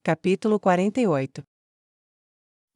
Capítulo 48.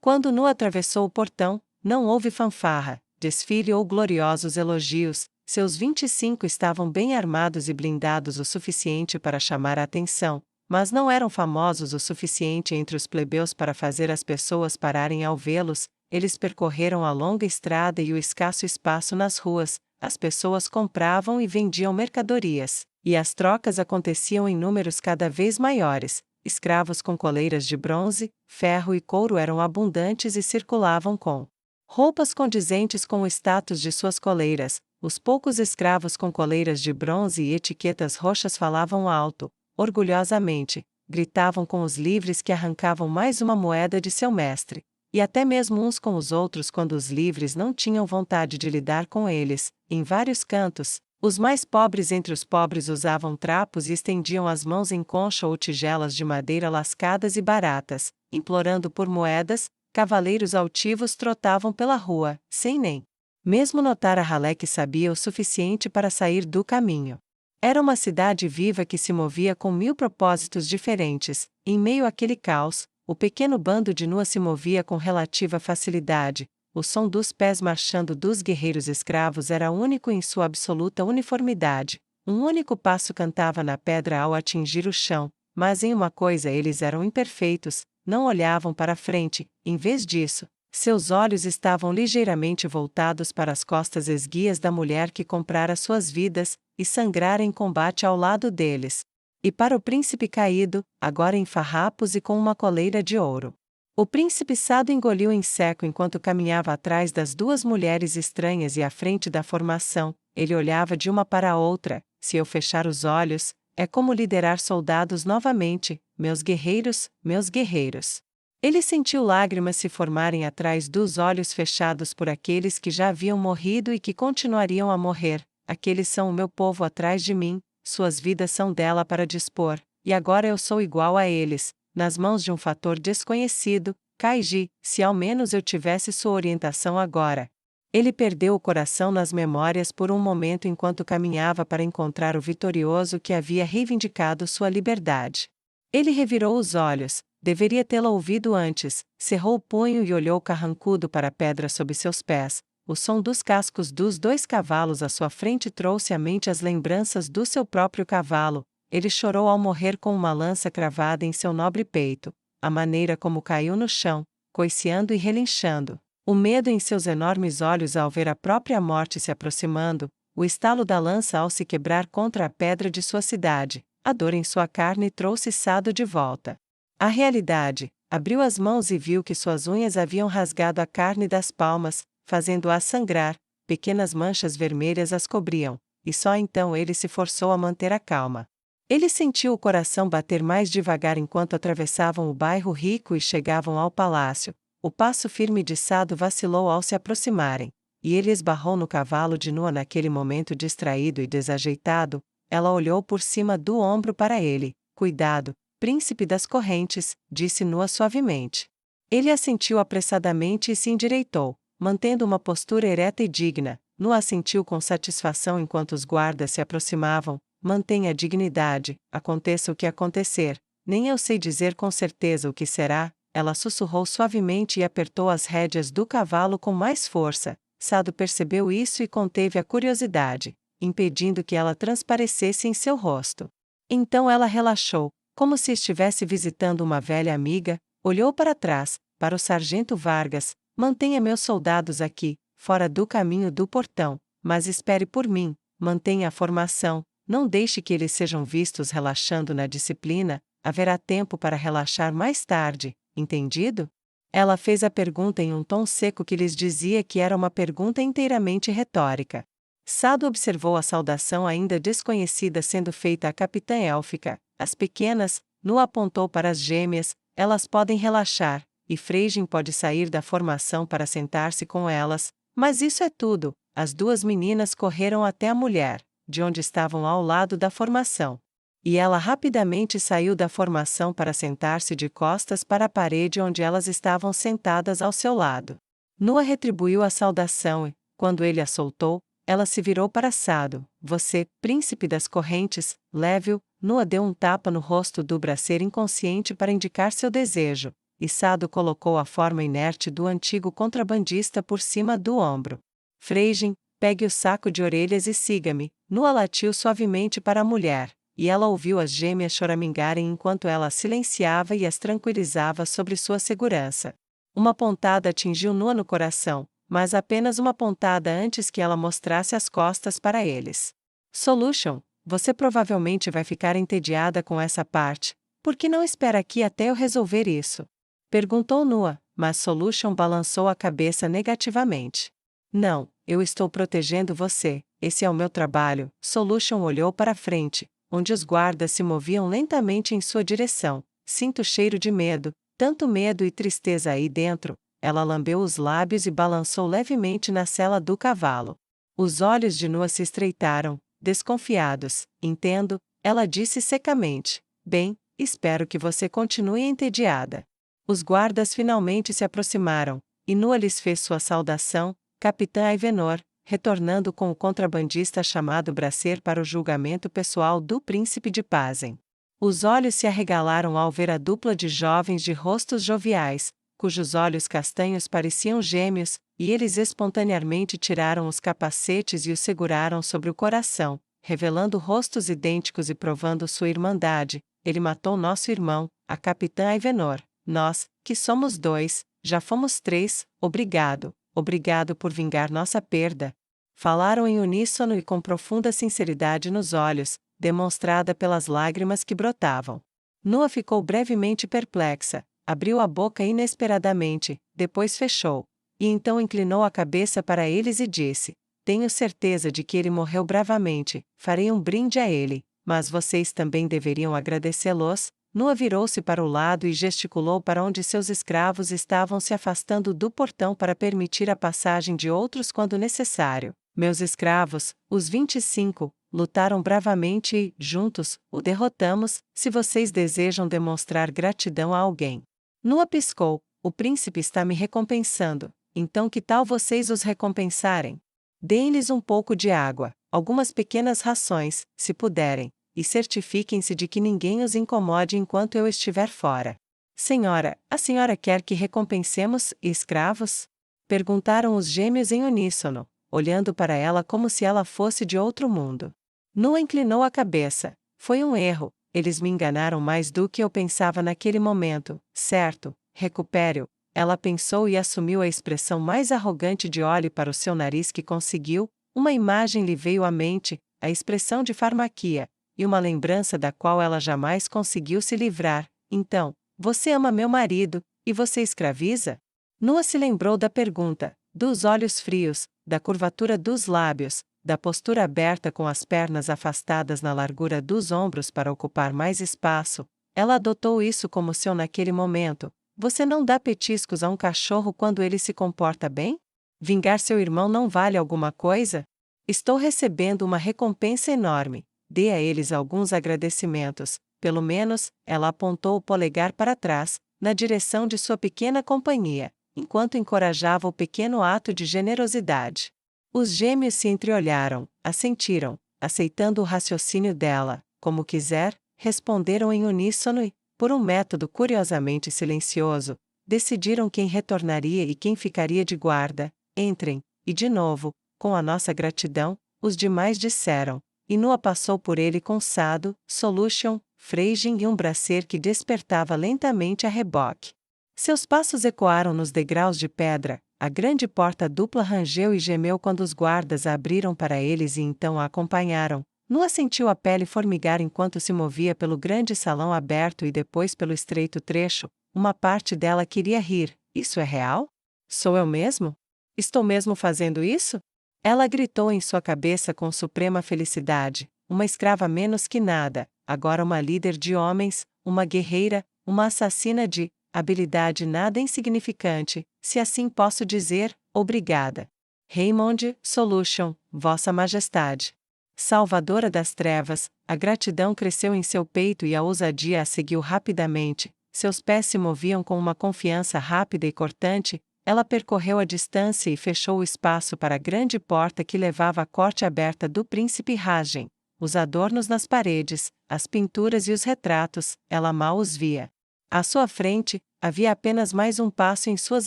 Quando Nu atravessou o portão, não houve fanfarra, desfile ou gloriosos elogios. Seus 25 estavam bem armados e blindados o suficiente para chamar a atenção, mas não eram famosos o suficiente entre os plebeus para fazer as pessoas pararem ao vê-los. Eles percorreram a longa estrada e o escasso espaço nas ruas. As pessoas compravam e vendiam mercadorias, e as trocas aconteciam em números cada vez maiores. Escravos com coleiras de bronze, ferro e couro eram abundantes e circulavam com roupas condizentes com o status de suas coleiras. Os poucos escravos com coleiras de bronze e etiquetas roxas falavam alto, orgulhosamente, gritavam com os livres que arrancavam mais uma moeda de seu mestre, e até mesmo uns com os outros quando os livres não tinham vontade de lidar com eles. Em vários cantos, os mais pobres entre os pobres usavam trapos e estendiam as mãos em concha ou tigelas de madeira lascadas e baratas, implorando por moedas. Cavaleiros altivos trotavam pela rua, sem nem mesmo notar a ralé que sabia o suficiente para sair do caminho. Era uma cidade viva que se movia com 1000 propósitos diferentes. Em meio àquele caos, o pequeno bando de Nu se movia com relativa facilidade. O som dos pés marchando dos guerreiros escravos era único em sua absoluta uniformidade. Um único passo cantava na pedra ao atingir o chão, mas em uma coisa eles eram imperfeitos: não olhavam para frente. Em vez disso, seus olhos estavam ligeiramente voltados para as costas esguias da mulher que comprara suas vidas e sangrara em combate ao lado deles. E para o príncipe caído, agora em farrapos e com uma coleira de ouro. O príncipe Sado engoliu em seco enquanto caminhava atrás das duas mulheres estranhas e à frente da formação. Ele olhava de uma para a outra. Se eu fechar os olhos, é como liderar soldados novamente. Meus guerreiros, meus guerreiros. Ele sentiu lágrimas se formarem atrás dos olhos fechados por aqueles que já haviam morrido e que continuariam a morrer. Aqueles são o meu povo atrás de mim, suas vidas são dela para dispor, e agora eu sou igual a eles, nas mãos de um fator desconhecido. Kaiji, se ao menos eu tivesse sua orientação agora. Ele perdeu o coração nas memórias por um momento enquanto caminhava para encontrar o vitorioso que havia reivindicado sua liberdade. Ele revirou os olhos. Deveria tê-la ouvido antes. Cerrou o punho e olhou carrancudo para a pedra sob seus pés. O som dos cascos dos 2 cavalos à sua frente trouxe à mente as lembranças do seu próprio cavalo. Ele chorou ao morrer com uma lança cravada em seu nobre peito. A maneira como caiu no chão, coiceando e relinchando. O medo em seus enormes olhos ao ver a própria morte se aproximando. O estalo da lança ao se quebrar contra a pedra de sua cidade. A dor em sua carne trouxe Sado de volta. A realidade. Abriu as mãos e viu que suas unhas haviam rasgado a carne das palmas, fazendo-a sangrar. Pequenas manchas vermelhas as cobriam, e só então ele se forçou a manter a calma. Ele sentiu o coração bater mais devagar enquanto atravessavam o bairro rico e chegavam ao palácio. O passo firme de Sado vacilou ao se aproximarem, e ele esbarrou no cavalo de Nu naquele momento distraído e desajeitado. Ela olhou por cima do ombro para ele. Cuidado, príncipe das correntes, disse Nu suavemente. Ele assentiu apressadamente e se endireitou, mantendo uma postura ereta e digna. Nu assentiu com satisfação enquanto os guardas se aproximavam. Mantenha a dignidade, aconteça o que acontecer. Nem eu sei dizer com certeza o que será. Ela sussurrou suavemente e apertou as rédeas do cavalo com mais força. Sado percebeu isso e conteve a curiosidade, impedindo que ela transparecesse em seu rosto. Então ela relaxou, como se estivesse visitando uma velha amiga. Olhou para trás, para o sargento Vargas. Mantenha meus soldados aqui, fora do caminho do portão, mas espere por mim. Mantenha a formação, não deixe que eles sejam vistos relaxando na disciplina. Haverá tempo para relaxar mais tarde, entendido? Ela fez a pergunta em um tom seco que lhes dizia que era uma pergunta inteiramente retórica. Sado observou a saudação ainda desconhecida sendo feita à capitã élfica. As pequenas. Nu apontou para as gêmeas. Elas podem relaxar, e Freijin pode sair da formação para sentar-se com elas. Mas isso é tudo. As 2 meninas correram até a mulher, de onde estavam ao lado da formação. E ela rapidamente saiu da formação para sentar-se de costas para a parede onde elas estavam sentadas ao seu lado. Nu retribuiu a saudação e, quando ele a soltou, Ela se virou para Sado. Você, príncipe das correntes, leve-o. Nua deu um tapa no rosto do braceiro inconsciente para indicar seu desejo, e Sado colocou a forma inerte do antigo contrabandista por cima do ombro. Freijin, pegue o saco de orelhas e siga-me. Nua latiu suavemente para a mulher, e ela ouviu as gêmeas choramingarem enquanto ela as silenciava e as tranquilizava sobre sua segurança. Uma pontada atingiu Nua no coração, mas apenas uma pontada antes que ela mostrasse as costas para eles. Solution, você provavelmente vai ficar entediada com essa parte. Por que não espera aqui até eu resolver isso? Perguntou Nua, mas Solution balançou a cabeça negativamente. Não, eu estou protegendo você, esse é o meu trabalho. Solution olhou para frente, onde os guardas se moviam lentamente em sua direção. Sinto cheiro de medo, tanto medo e tristeza aí dentro. Ela lambeu os lábios e balançou levemente na sela do cavalo. Os olhos de Nua se estreitaram, desconfiados. Entendo, ela disse secamente. Bem, espero que você continue entediada. Os guardas finalmente se aproximaram, e Nua lhes fez sua saudação, Capitã Aivenor, retornando com o contrabandista chamado Bracer para o julgamento pessoal do príncipe de Pazen. Os olhos se arregalaram ao ver a dupla de jovens de rostos joviais, cujos olhos castanhos pareciam gêmeos, e eles espontaneamente tiraram os capacetes e os seguraram sobre o coração, revelando rostos idênticos e provando sua irmandade. Ele matou nosso irmão, a Capitã Aivenor. Nós, que somos 2, já fomos 3, obrigado. Obrigado por vingar nossa perda. Falaram em uníssono e com profunda sinceridade nos olhos, demonstrada pelas lágrimas que brotavam. Nua ficou brevemente perplexa, abriu a boca inesperadamente, depois fechou, e então inclinou a cabeça para eles e disse: tenho certeza de que ele morreu bravamente, farei um brinde a ele, mas vocês também deveriam agradecê-los. Nua virou-se para o lado e gesticulou para onde seus escravos estavam se afastando do portão para permitir a passagem de outros quando necessário. Meus escravos, os 25, lutaram bravamente e, juntos, o derrotamos. Se vocês desejam demonstrar gratidão a alguém. Nua piscou. O príncipe está me recompensando, então que tal vocês os recompensarem? Deem-lhes um pouco de água, algumas pequenas rações, se puderem, e certifiquem-se de que ninguém os incomode enquanto eu estiver fora. Senhora, a senhora quer que recompensemos escravos? Perguntaram os gêmeos em uníssono, olhando para ela como se ela fosse de outro mundo. Nua inclinou a cabeça. Foi um erro, eles me enganaram mais do que eu pensava naquele momento. Certo, recupere-o. Ela pensou e assumiu a expressão mais arrogante de olhe para o seu nariz que conseguiu. Uma imagem lhe veio à mente, a expressão de Farmaquia, e uma lembrança da qual ela jamais conseguiu se livrar. Então, você ama meu marido, e você escraviza? Nua se lembrou da pergunta, dos olhos frios, da curvatura dos lábios, da postura aberta com as pernas afastadas na largura dos ombros para ocupar mais espaço. Ela adotou isso como seu naquele momento. Você não dá petiscos a um cachorro quando ele se comporta bem? Vingar seu irmão não vale alguma coisa? Estou recebendo uma recompensa enorme. Dê a eles alguns agradecimentos. Pelo menos, ela apontou o polegar para trás, na direção de sua pequena companhia, enquanto encorajava o pequeno ato de generosidade. Os gêmeos se entreolharam, assentiram, aceitando o raciocínio dela, como quiser, responderam em uníssono e, por um método curiosamente silencioso, decidiram quem retornaria e quem ficaria de guarda. Entrem, e de novo, com a nossa gratidão, os demais disseram, e Nua passou por ele com Sado, Solution, Freijin e um bracer que despertava lentamente a reboque. Seus passos ecoaram nos degraus de pedra, a grande porta dupla rangeu e gemeu quando os guardas a abriram para eles e então a acompanharam. Nua sentiu a pele formigar enquanto se movia pelo grande salão aberto e depois pelo estreito trecho. Uma parte dela queria rir. Isso é real? Sou eu mesmo? Estou mesmo fazendo isso? Ela gritou em sua cabeça com suprema felicidade. Uma escrava menos que nada, agora uma líder de homens, uma guerreira, uma assassina de habilidade nada insignificante, se assim posso dizer, obrigada. Raymond, Solution, Vossa Majestade. Salvadora das trevas, a gratidão cresceu em seu peito e a ousadia a seguiu rapidamente, seus pés se moviam com uma confiança rápida e cortante. Ela percorreu a distância e fechou o espaço para a grande porta que levava à corte aberta do príncipe Rajen. Os adornos nas paredes, as pinturas e os retratos, ela mal os via. À sua frente, havia apenas mais um passo em suas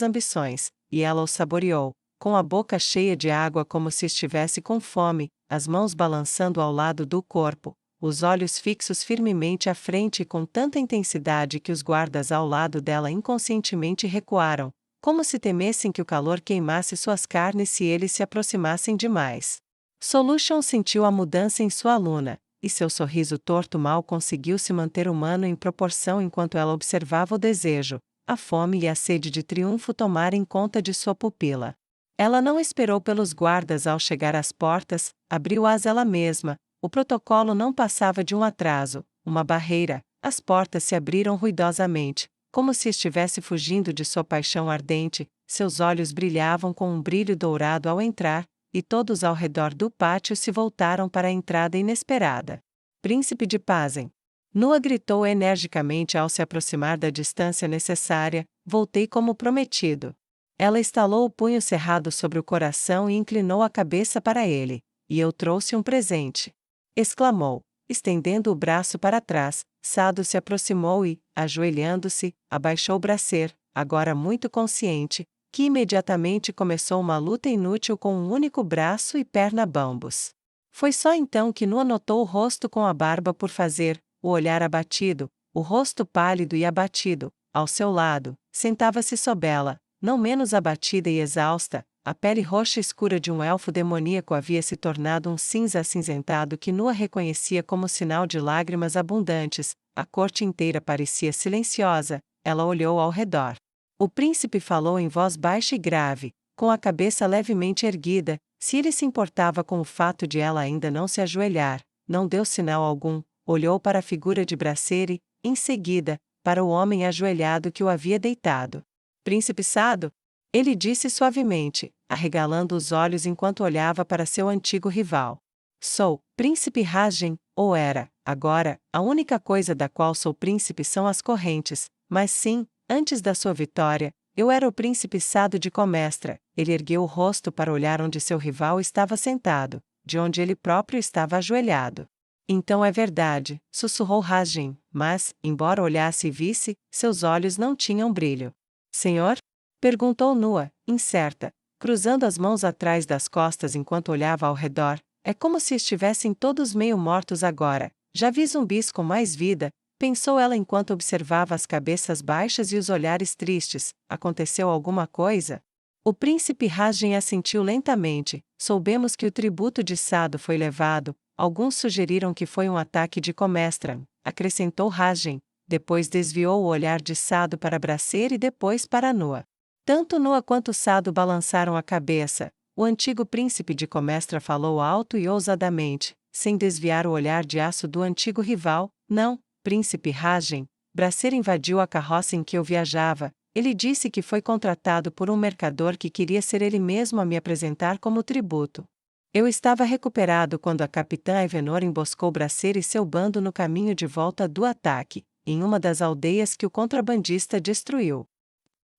ambições, e ela o saboreou, com a boca cheia de água como se estivesse com fome, as mãos balançando ao lado do corpo, os olhos fixos firmemente à frente com tanta intensidade que os guardas ao lado dela inconscientemente recuaram, como se temessem que o calor queimasse suas carnes se eles se aproximassem demais. Solution sentiu a mudança em sua aluna, e seu sorriso torto mal conseguiu se manter humano em proporção enquanto ela observava o desejo, a fome e a sede de triunfo tomarem conta de sua pupila. Ela não esperou pelos guardas ao chegar às portas, abriu-as ela mesma. O protocolo não passava de um atraso, uma barreira. As portas se abriram ruidosamente, como se estivesse fugindo de sua paixão ardente. Seus olhos brilhavam com um brilho dourado ao entrar, e todos ao redor do pátio se voltaram para a entrada inesperada. Príncipe de Pazen. Nua gritou energicamente ao se aproximar da distância necessária. Voltei como prometido. Ela estalou o punho cerrado sobre o coração e inclinou a cabeça para ele. E eu trouxe um presente. Exclamou, estendendo o braço para trás. Sado se aproximou e, ajoelhando-se, abaixou o bracer, agora muito consciente, que imediatamente começou uma luta inútil com um único braço e perna bambos. Foi só então que Nua notou o rosto com a barba por fazer, o olhar abatido, o rosto pálido e abatido. Ao seu lado, sentava-se Sobela, não menos abatida e exausta. A pele roxa escura de um elfo demoníaco havia se tornado um cinza acinzentado que Nua reconhecia como sinal de lágrimas abundantes. A corte inteira parecia silenciosa. Ela olhou ao redor. O príncipe falou em voz baixa e grave, com a cabeça levemente erguida, se ele se importava com o fato de ela ainda não se ajoelhar. Não deu sinal algum, olhou para a figura de Bracer e, em seguida, para o homem ajoelhado que o havia deitado. Príncipe Sado? Ele disse suavemente, arregalando os olhos enquanto olhava para seu antigo rival. Sou, príncipe Rajen, ou era, agora, a única coisa da qual sou príncipe são as correntes, mas sim, antes da sua vitória, eu era o príncipe Sado de Comestra. Ele ergueu o rosto para olhar onde seu rival estava sentado, de onde ele próprio estava ajoelhado. Então é verdade, sussurrou Rajen, mas, embora olhasse e visse, seus olhos não tinham brilho. Senhor? Perguntou Nua, incerta, cruzando as mãos atrás das costas enquanto olhava ao redor. É como se estivessem todos meio mortos agora. Já vi zumbis com mais vida, pensou ela enquanto observava as cabeças baixas e os olhares tristes. Aconteceu alguma coisa? O príncipe Rajen assentiu lentamente. Soubemos que o tributo de Sado foi levado. Alguns sugeriram que foi um ataque de Comestra, acrescentou Rajen. Depois desviou o olhar de Sado para Bracer e depois para Nua. Tanto Nua quanto Sado balançaram a cabeça. O antigo príncipe de Comestra falou alto e ousadamente, sem desviar o olhar de aço do antigo rival. Não, príncipe Rajen. Bracer invadiu a carroça em que eu viajava. Ele disse que foi contratado por um mercador que queria ser ele mesmo a me apresentar como tributo. Eu estava recuperado quando a capitã Evenor emboscou Bracer e seu bando no caminho de volta do ataque, em uma das aldeias que o contrabandista destruiu.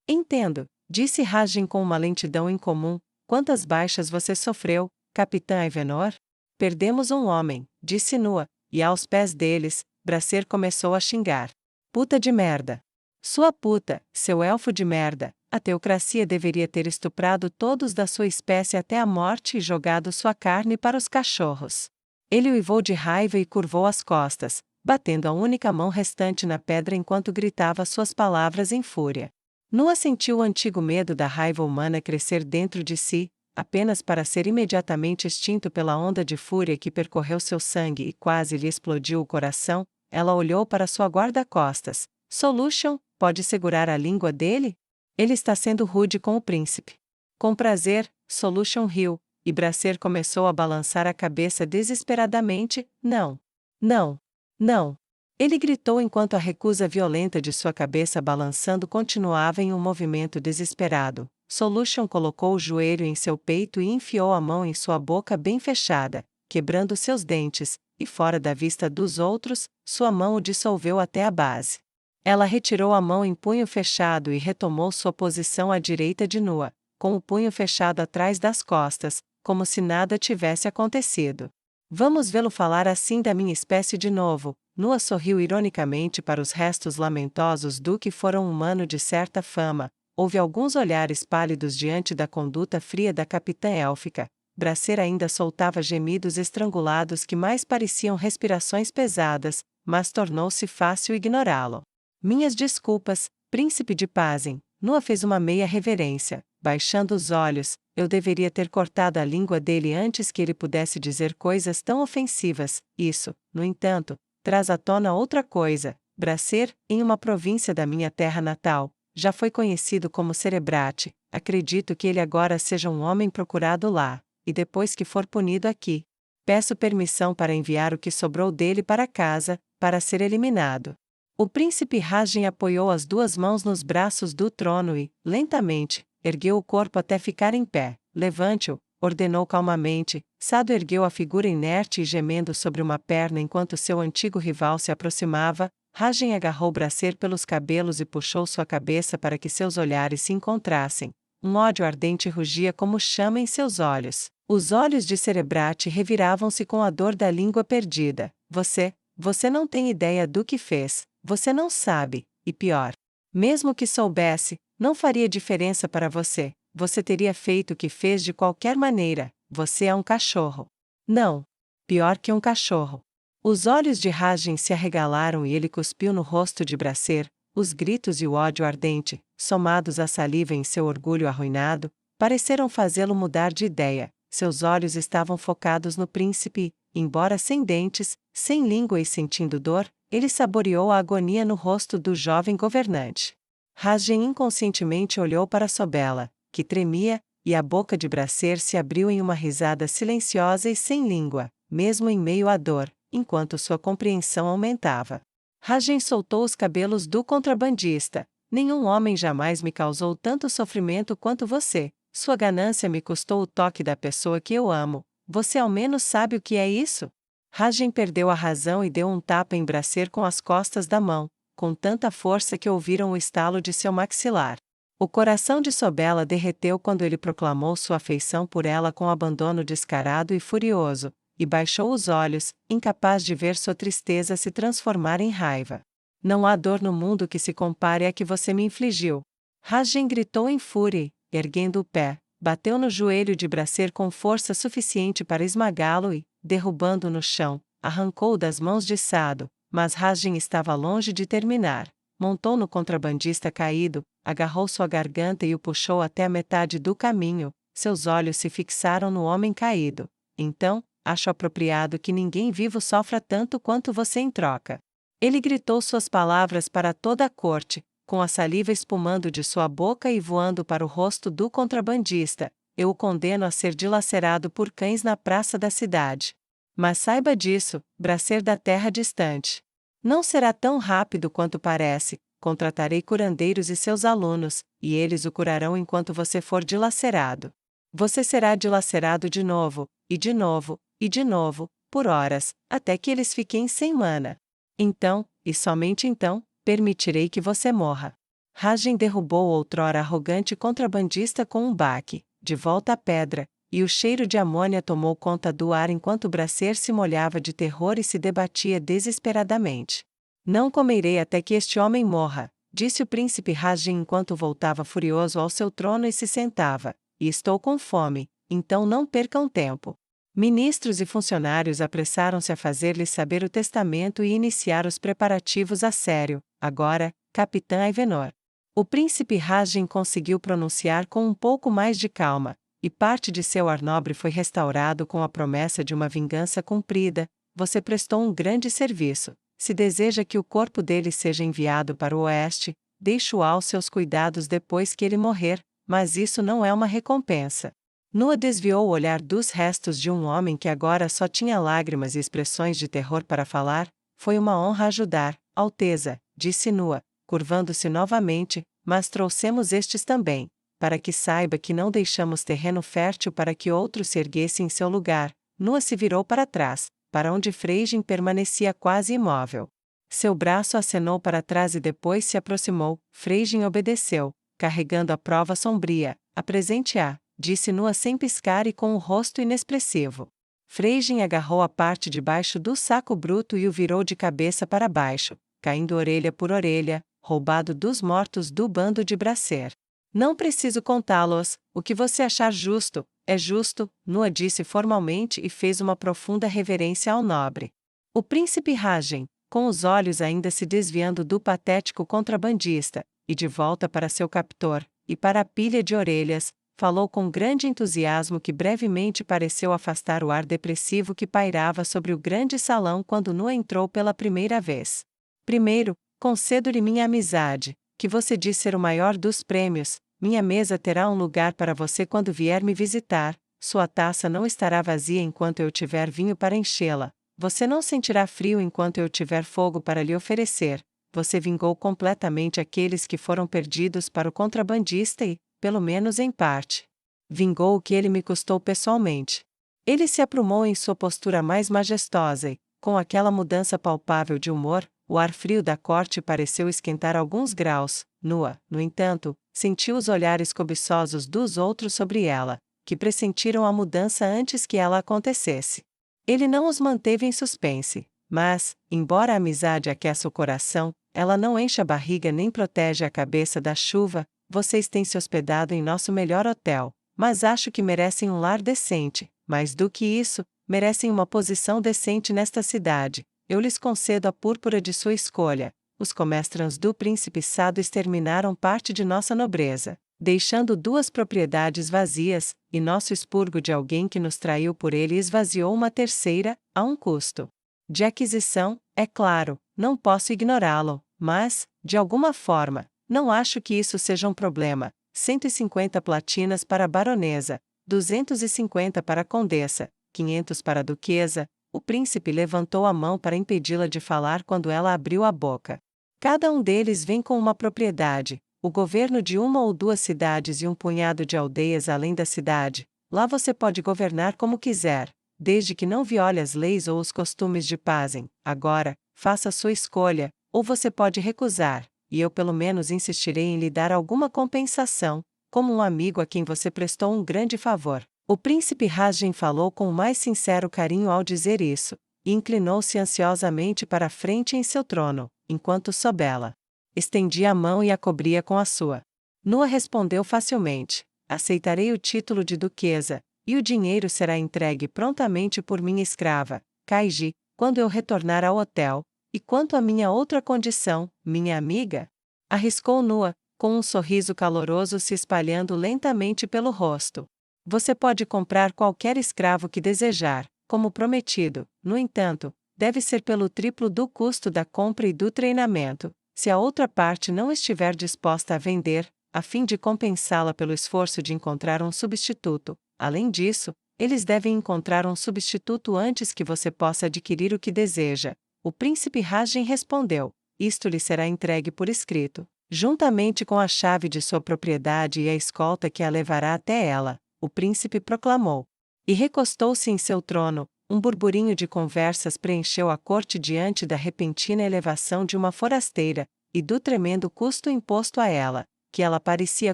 Entendo, disse Rajen com uma lentidão incomum. Quantas baixas você sofreu, capitã Evenor? Perdemos um homem, disse Nua, e aos pés deles, Bracer começou a xingar. Puta de merda. Sua puta, seu elfo de merda. A teocracia deveria ter estuprado todos da sua espécie até a morte e jogado sua carne para os cachorros. Ele uivou de raiva e curvou as costas, batendo a única mão restante na pedra enquanto gritava suas palavras em fúria. Nua sentiu o antigo medo da raiva humana crescer dentro de si, apenas para ser imediatamente extinto pela onda de fúria que percorreu seu sangue e quase lhe explodiu o coração. Ela olhou para sua guarda-costas. Solution, pode segurar a língua dele? Ele está sendo rude com o príncipe. Com prazer, Solution riu, e Bracer começou a balançar a cabeça desesperadamente. Não. Não. Não. Ele gritou enquanto a recusa violenta de sua cabeça balançando continuava em um movimento desesperado. Solution colocou o joelho em seu peito e enfiou a mão em sua boca bem fechada, quebrando seus dentes, e fora da vista dos outros, sua mão o dissolveu até a base. Ela retirou a mão em punho fechado e retomou sua posição à direita de Nua, com o punho fechado atrás das costas, como se nada tivesse acontecido. Vamos vê-lo falar assim da minha espécie de novo. Nua sorriu ironicamente para os restos lamentosos do que foram um humano de certa fama. Houve alguns olhares pálidos diante da conduta fria da capitã élfica. Bracer ainda soltava gemidos estrangulados que mais pareciam respirações pesadas, mas tornou-se fácil ignorá-lo. Minhas desculpas, príncipe de Pazem. Nua fez uma meia reverência, baixando os olhos. Eu deveria ter cortado a língua dele antes que ele pudesse dizer coisas tão ofensivas. Isso, no entanto, traz à tona outra coisa. Bracer, em uma província da minha terra natal, já foi conhecido como Cerebrate. Acredito que ele agora seja um homem procurado lá, e depois que for punido aqui, peço permissão para enviar o que sobrou dele para casa, para ser eliminado. O príncipe Rajin apoiou as duas mãos nos braços do trono e, lentamente, ergueu o corpo até ficar em pé. Levante-o, ordenou calmamente. Sado ergueu a figura inerte e gemendo sobre uma perna enquanto seu antigo rival se aproximava. Rajin agarrou Bracer pelos cabelos e puxou sua cabeça para que seus olhares se encontrassem. Um ódio ardente rugia como chama em seus olhos. Os olhos de Cerebrate reviravam-se com a dor da língua perdida. Você não tem ideia do que fez. Você não sabe, e pior. Mesmo que soubesse, não faria diferença para você. Você teria feito o que fez de qualquer maneira. Você é um cachorro. Não. Pior que um cachorro. Os olhos de Rajin se arregalaram e ele cuspiu no rosto de Bracer. Os gritos e o ódio ardente, somados à saliva em seu orgulho arruinado, pareceram fazê-lo mudar de ideia. Seus olhos estavam focados no príncipe, embora sem dentes, sem língua e sentindo dor, ele saboreou a agonia no rosto do jovem governante. Rajin inconscientemente olhou para Sobela, que tremia, e a boca de Bracer se abriu em uma risada silenciosa e sem língua, mesmo em meio à dor, enquanto sua compreensão aumentava. Rajin soltou os cabelos do contrabandista. Nenhum homem jamais me causou tanto sofrimento quanto você. Sua ganância me custou o toque da pessoa que eu amo. Você ao menos sabe o que é isso? Rajin perdeu a razão e deu um tapa em Bracer com as costas da mão, com tanta força que ouviram o estalo de seu maxilar. O coração de Sobela derreteu quando ele proclamou sua afeição por ela com abandono descarado e furioso, e baixou os olhos, incapaz de ver sua tristeza se transformar em raiva. Não há dor no mundo que se compare à que você me infligiu. Rajin gritou em fúria, erguendo o pé, bateu no joelho de Bracer com força suficiente para esmagá-lo e, derrubando-o no chão, arrancou-o das mãos de Sado, mas Rajin estava longe de terminar. Montou no contrabandista caído, agarrou sua garganta e o puxou até a metade do caminho. Seus olhos se fixaram no homem caído. Então, acho apropriado que ninguém vivo sofra tanto quanto você em troca. Ele gritou suas palavras para toda a corte, com a saliva espumando de sua boca e voando para o rosto do contrabandista. Eu o condeno a ser dilacerado por cães na praça da cidade. Mas saiba disso, Bracer da terra distante. Não será tão rápido quanto parece. Contratarei curandeiros e seus alunos, e eles o curarão enquanto você for dilacerado. Você será dilacerado de novo, e de novo, e de novo, por horas, até que eles fiquem sem mana. Então, e somente então, permitirei que você morra. Rajin derrubou o outrora arrogante contrabandista com um baque, de volta à pedra, e o cheiro de amônia tomou conta do ar enquanto Bracer se molhava de terror e se debatia desesperadamente. Não comerei até que este homem morra, disse o príncipe Rajin enquanto voltava furioso ao seu trono e se sentava. E estou com fome, então não percam tempo. Ministros e funcionários apressaram-se a fazer-lhe saber o testamento e iniciar os preparativos a sério. Agora, Capitã Ivenor. O príncipe Rajin conseguiu pronunciar com um pouco mais de calma, e parte de seu ar nobre foi restaurado com a promessa de uma vingança cumprida. Você prestou um grande serviço. Se deseja que o corpo dele seja enviado para o oeste, deixe-o aos seus cuidados depois que ele morrer, mas isso não é uma recompensa. Nua desviou o olhar dos restos de um homem que agora só tinha lágrimas e expressões de terror para falar. Foi uma honra ajudar, Alteza, disse Nua, curvando-se novamente, mas trouxemos estes também, para que saiba que não deixamos terreno fértil para que outro se erguesse em seu lugar. Nua se virou para trás, para onde Freijin permanecia quase imóvel. Seu braço acenou para trás e depois se aproximou. Freijin obedeceu, carregando a prova sombria. Apresente-a, disse Nua sem piscar e com o rosto inexpressivo. Freijin agarrou a parte de baixo do saco bruto e o virou de cabeça para baixo, caindo orelha por orelha, roubado dos mortos do bando de Bracer. Não preciso contá-los, o que você achar justo, é justo, Nua disse formalmente e fez uma profunda reverência ao nobre. O príncipe Rajen, com os olhos ainda se desviando do patético contrabandista, e de volta para seu captor, e para a pilha de orelhas, falou com grande entusiasmo que brevemente pareceu afastar o ar depressivo que pairava sobre o grande salão quando Nua entrou pela primeira vez. Primeiro, concedo-lhe minha amizade, que você diz ser o maior dos prêmios. Minha mesa terá um lugar para você quando vier me visitar, sua taça não estará vazia enquanto eu tiver vinho para enchê-la, você não sentirá frio enquanto eu tiver fogo para lhe oferecer. Você vingou completamente aqueles que foram perdidos para o contrabandista e, pelo menos em parte, vingou o que ele me custou pessoalmente. Ele se aprumou em sua postura mais majestosa e, com aquela mudança palpável de humor, o ar frio da corte pareceu esquentar alguns graus. Nua, no entanto, sentiu os olhares cobiçosos dos outros sobre ela, que pressentiram a mudança antes que ela acontecesse. Ele não os manteve em suspense, mas, embora a amizade aqueça o coração, ela não enche a barriga nem protege a cabeça da chuva. Vocês têm se hospedado em nosso melhor hotel, mas acho que merecem um lar decente. Mais do que isso, merecem uma posição decente nesta cidade. Eu lhes concedo a púrpura de sua escolha. Os comestrans do príncipe Sado exterminaram parte de nossa nobreza, deixando 2 propriedades vazias, e nosso expurgo de alguém que nos traiu por ele esvaziou uma terceira, a um custo de aquisição, é claro, não posso ignorá-lo, mas, de alguma forma, não acho que isso seja um problema. 150 platinas para a baronesa, 250 para a condessa, 500 para a duquesa. O príncipe levantou a mão para impedi-la de falar quando ela abriu a boca. Cada um deles vem com uma propriedade, o governo de 1 ou 2 cidades e um punhado de aldeias além da cidade. Lá você pode governar como quiser, desde que não viole as leis ou os costumes de Pazen. Agora, faça a sua escolha, ou você pode recusar, e eu pelo menos insistirei em lhe dar alguma compensação, como um amigo a quem você prestou um grande favor. O príncipe Rajen falou com o mais sincero carinho ao dizer isso, e inclinou-se ansiosamente para a frente em seu trono, enquanto Sobela estendia a mão e a cobria com a sua. Nua respondeu facilmente: aceitarei o título de duquesa, e o dinheiro será entregue prontamente por minha escrava, Kaiji, quando eu retornar ao hotel. E quanto à minha outra condição, minha amiga? Arriscou Nua, com um sorriso caloroso se espalhando lentamente pelo rosto. Você pode comprar qualquer escravo que desejar, como prometido. No entanto, deve ser pelo triplo do custo da compra e do treinamento, se a outra parte não estiver disposta a vender, a fim de compensá-la pelo esforço de encontrar um substituto. Além disso, eles devem encontrar um substituto antes que você possa adquirir o que deseja. O príncipe Rajen respondeu: isto lhe será entregue por escrito, juntamente com a chave de sua propriedade e a escolta que a levará até ela. O príncipe proclamou. E recostou-se em seu trono. Um burburinho de conversas preencheu a corte diante da repentina elevação de uma forasteira, e do tremendo custo imposto a ela, que ela parecia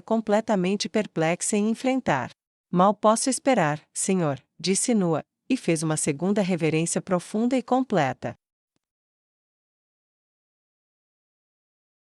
completamente perplexa em enfrentar. Mal posso esperar, senhor, disse Nua, e fez uma segunda reverência profunda e completa.